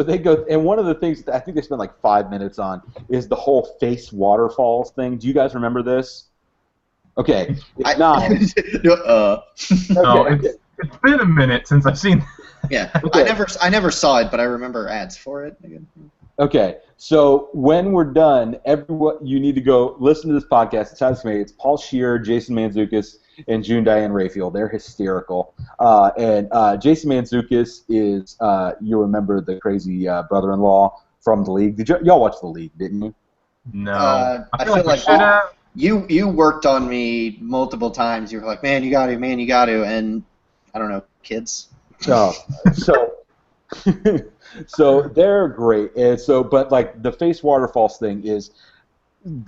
Speaker 2: they go, and one of the things that I think they spend like 5 minutes on is the whole face waterfalls thing. Do you guys remember this? Okay, it's not.
Speaker 1: No, it's been a minute since I've seen.
Speaker 3: Yeah,
Speaker 2: okay.
Speaker 3: I never saw it, but I remember ads for it.
Speaker 2: Okay, so when we're done, everyone, you need to go listen to this podcast. It's how it's made. It's Paul Scheer, Jason Mantzoukas, and June Diane Raphael. They're hysterical. And Jason Mantzoukas is, you remember the crazy brother-in-law from the league. Did y'all watch the league? Didn't you?
Speaker 1: No.
Speaker 3: I feel like you worked on me multiple times. You were like, man, you got to, and I don't know, kids.
Speaker 2: So they're great. And so, but like the face waterfalls thing is,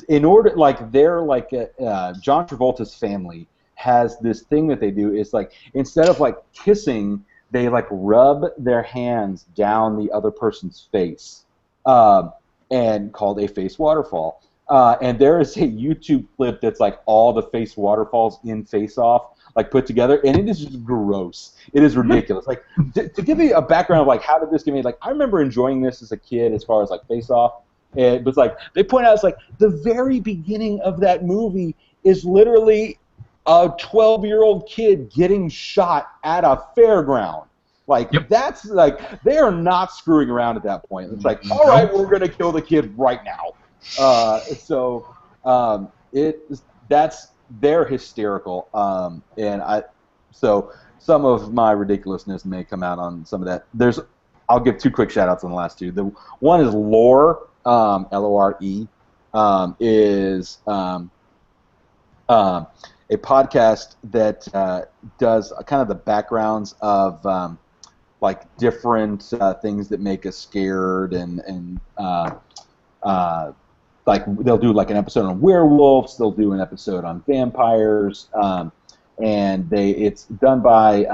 Speaker 2: in order, like they're like John Travolta's family has this thing that they do is like instead of like kissing, they like rub their hands down the other person's face, and called a face waterfall. And there is a YouTube clip that's like all the face waterfalls in Face Off, like put together, and it is just gross. It is ridiculous. Like to give you a background of like how did this get made? Like I remember enjoying this as a kid, as far as like Face Off. It was like they point out it's like the very beginning of that movie is literally a 12-year-old kid getting shot at a fairground. Like that's like they are not screwing around at that point. It's like, all right, we're gonna kill the kid right now. They're hysterical. So some of my ridiculousness may come out on some of that. I'll give two quick shout outs on the last two. The one is Lore, Lore, is a podcast that does kind of the backgrounds of like different things that make us scared, and like they'll do like an episode on werewolves, they'll do an episode on vampires, and it's done by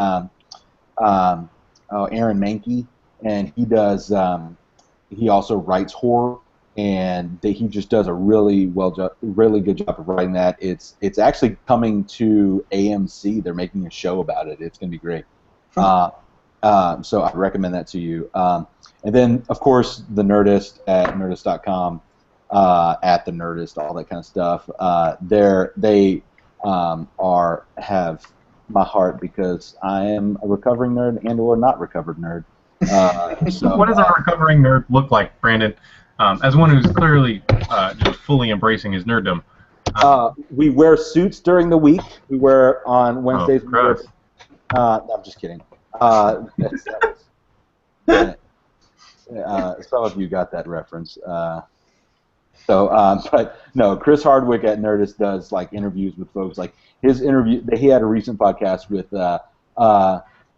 Speaker 2: Aaron Mankey, and he does he also writes horror, and he just does a really good job of writing that. It's actually coming to AMC. They're making a show about it. It's gonna be great. So I recommend that to you. And then of course the Nerdist at nerdist.com. At the Nerdist, all that kind of stuff. They have my heart because I am a recovering nerd and/or not recovered nerd. So,
Speaker 1: what does a recovering nerd look like, Brandon? As one who's clearly just fully embracing his nerddom.
Speaker 2: We wear suits during the week. We wear on Wednesdays.
Speaker 1: No,
Speaker 2: I'm just kidding. Some of you got that reference. So, but no, Chris Hardwick at Nerdist does like interviews with folks. Like his interview, he had a recent podcast with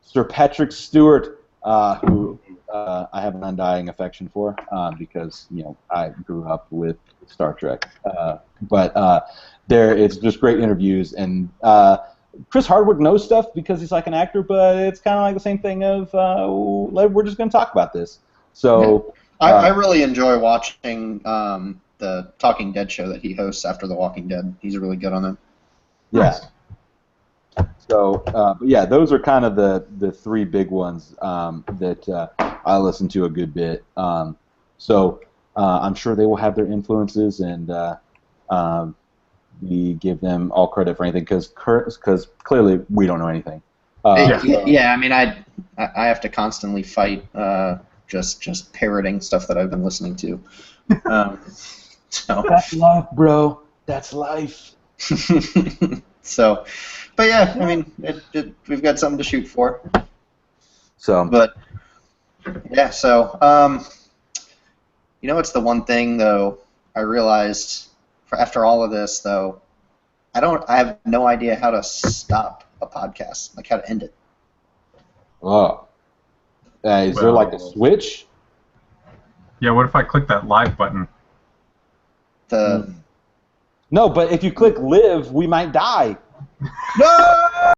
Speaker 2: Sir Patrick Stewart, who I have an undying affection for because I grew up with Star Trek. But it's just great interviews, and Chris Hardwick knows stuff because he's like an actor, but it's kind of like the same thing of we're just going to talk about this. So
Speaker 3: I really enjoy watching the Talking Dead show that he hosts after The Walking Dead. He's really good on that.
Speaker 2: Yeah. So, but yeah, those are kind of the three big ones that I listen to a good bit. So I'm sure they will have their influences, and we give them all credit for anything because clearly we don't know anything.
Speaker 3: Yeah, I mean, I have to constantly fight just parroting stuff that I've been listening to. So
Speaker 2: that's life, bro. That's life.
Speaker 3: So, but yeah, I mean, we've got something to shoot for.
Speaker 2: So,
Speaker 3: but yeah, so it's the one thing though I realized after all of this though, I have no idea how to stop a podcast, like how to end it.
Speaker 2: Oh, is there like a switch?
Speaker 1: Yeah, what if I click that live button?
Speaker 3: No,
Speaker 2: but if you click live, we might die.
Speaker 3: No!